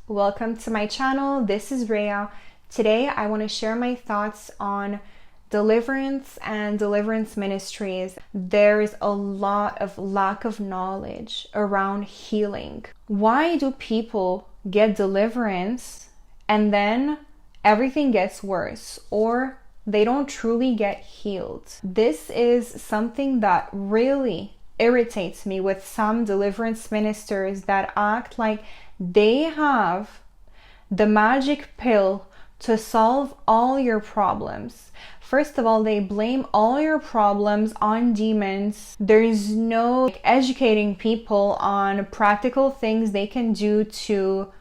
Welcome to my channel. This is Rhea. Today I want to share my thoughts on deliverance and deliverance ministries. There's a lot of lack of knowledge around healing. Why do people get deliverance and then everything gets worse, or they don't truly get healed? This is something that really irritates me with some deliverance ministers that act like they have the magic pill to solve all your problems. First of all, they blame all your problems on demons. There's no educating people on practical things they can do to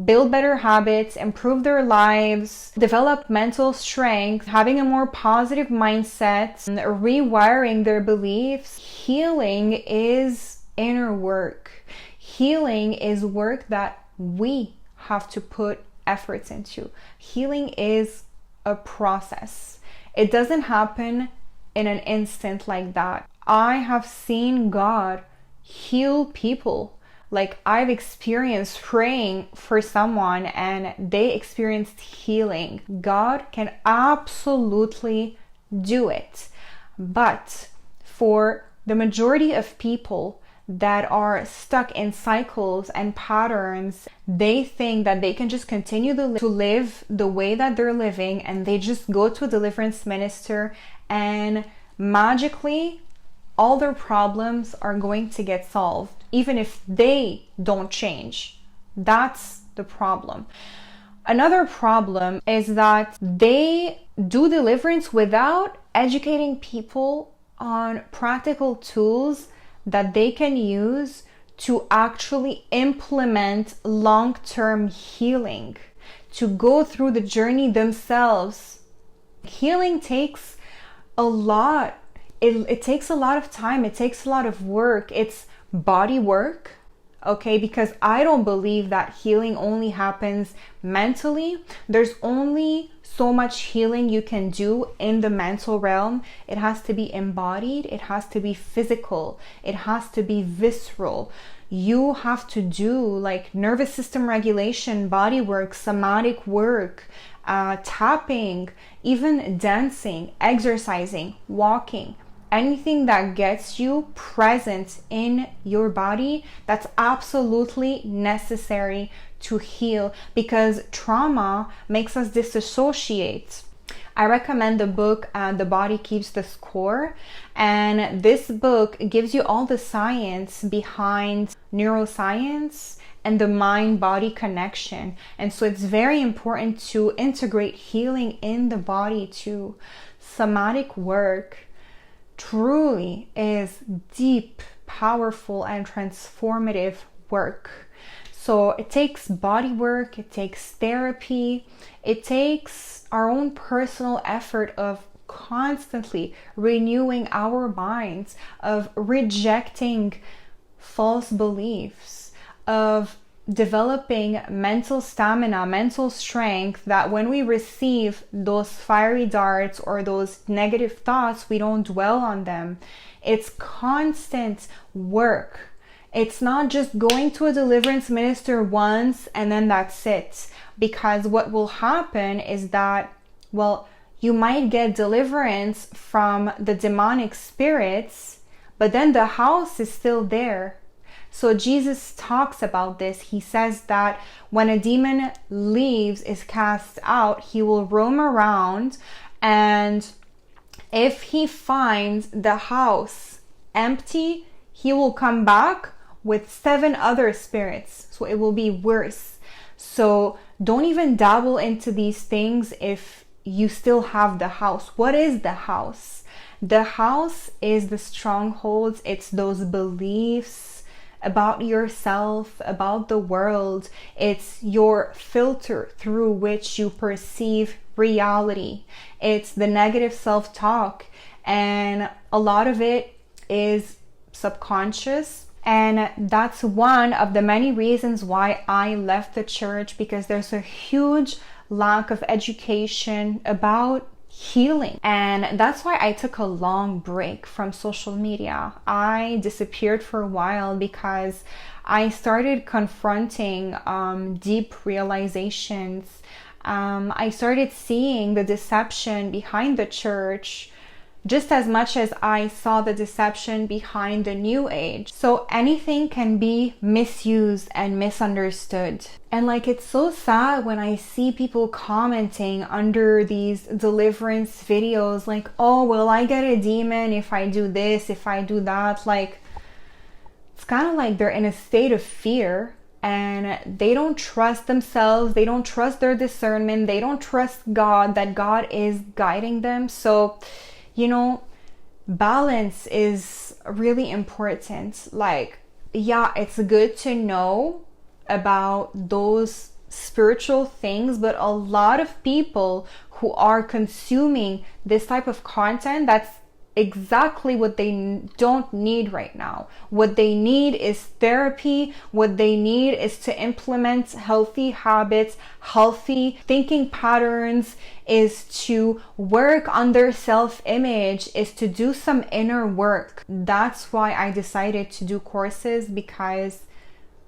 build better habits, improve their lives, develop mental strength, having a more positive mindset, rewiring their beliefs. Healing is inner work. Healing is work that we have to put efforts into. Healing is a process. It doesn't happen in an instant like that. I have seen God heal people. Like, I've experienced praying for someone and they experienced healing. God can absolutely do it. But for the majority of people that are stuck in cycles and patterns, they think that they can just continue to live the way that they're living, and they just go to a deliverance minister and magically all their problems are going to get solved, even if they don't change. That's the problem. Another problem is that they do deliverance without educating people on practical tools that they can use to actually implement long-term healing, to go through the journey themselves. Healing takes a lot. It takes a lot of time. It takes a lot of work. It's body work, okay? Because I don't believe that healing only happens mentally. There's only so much healing you can do in the mental realm. It has to be embodied. It has to be physical. It has to be visceral. You have to do like nervous system regulation, body work, somatic work, tapping, even dancing, exercising, walking. Anything that gets you present in your body, that's absolutely necessary to heal, because trauma makes us disassociate. I recommend the book, The Body Keeps the Score. And this book gives you all the science behind neuroscience and the mind-body connection. And so it's very important to integrate healing in the body too. Somatic work truly is deep, powerful, and transformative work. So it takes body work, it takes therapy, it takes our own personal effort of constantly renewing our minds, of rejecting false beliefs, of developing mental stamina, mental strength, that when we receive those fiery darts or those negative thoughts, we don't dwell on them. It's constant work. It's not just going to a deliverance minister once and then that's it. Because what will happen is that, well, you might get deliverance from the demonic spirits, but then the house is still there. So Jesus talks about this. He says that when a demon leaves, is cast out, he will roam around, and if he finds the house empty, he will come back with 7 other spirits. So it will be worse. So don't even dabble into these things if you still have the house. What is the house? The house is the strongholds. It's those beliefs about yourself, about the world. It's your filter through which you perceive reality. It's the negative self-talk, and a lot of it is subconscious. And that's one of the many reasons why I left the church, because there's a huge lack of education about healing. And that's why I took a long break from social media. I disappeared for a while because I started confronting deep realizations. I started seeing the deception behind the church just as much as I saw the deception behind the new age. So anything can be misused and misunderstood. And like, it's so sad when I see people commenting under these deliverance videos like, oh, will I get a demon if I do this, if I do that? Like, it's kind of like they're in a state of fear and they don't trust themselves. They don't trust their discernment. They don't trust God, that God is guiding them. So, you know, balance is really important. Like, yeah, it's good to know about those spiritual things, but a lot of people who are consuming this type of content, that's exactly what they don't need right now. What they need is therapy. What they need is to implement healthy habits, healthy thinking patterns, is to work on their self-image, is to do some inner work. That's why I decided to do courses, because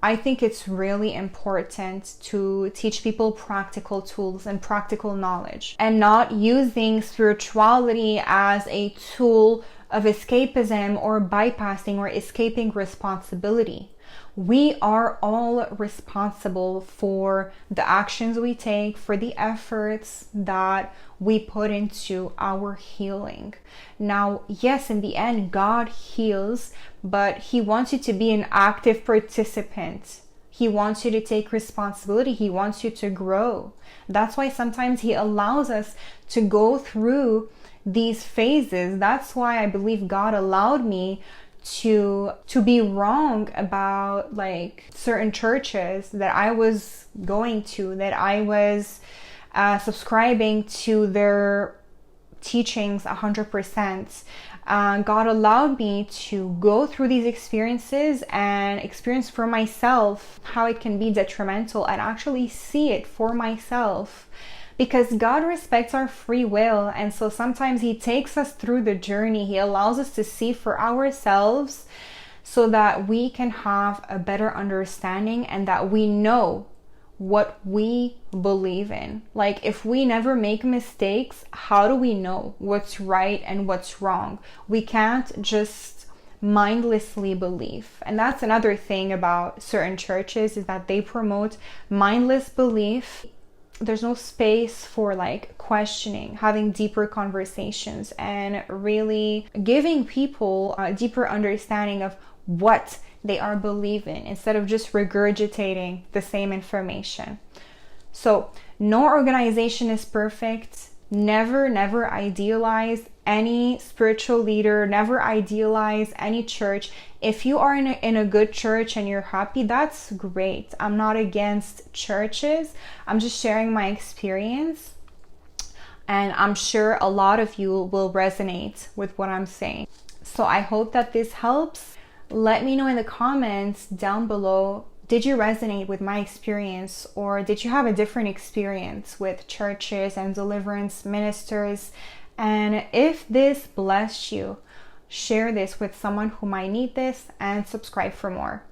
I think it's really important to teach people practical tools and practical knowledge, and not using spirituality as a tool of escapism or bypassing or escaping responsibility. We are all responsible for the actions we take, for the efforts that we put into our healing. Now, yes, in the end, God heals, but He wants you to be an active participant. He wants you to take responsibility. He wants you to grow. That's why sometimes He allows us to go through these phases. That's why I believe God allowed me to be wrong about like certain churches that I was going to, that I was subscribing to their teachings 100%. God allowed me to go through these experiences and experience for myself how it can be detrimental, and actually see it for myself. Because God respects our free will, and so sometimes He takes us through the journey. He allows us to see for ourselves so that we can have a better understanding and that we know what we believe in. Like, if we never make mistakes, how do we know what's right and what's wrong? We can't just mindlessly believe. And that's another thing about certain churches, is that they promote mindless belief. There's no space for like questioning, having deeper conversations, and really giving people a deeper understanding of what they are believing, instead of just regurgitating the same information. So no organization is perfect. Never idealize any spiritual leader. Never idealize any church. If you are in a good church and you're happy, that's great. I'm not against churches. I'm just sharing my experience. And I'm sure a lot of you will resonate with what I'm saying. So I hope that this helps. Let me know in the comments down below, did you resonate with my experience, or did you have a different experience with churches and deliverance ministers? And if this blessed you, share this with someone who might need this, and subscribe for more.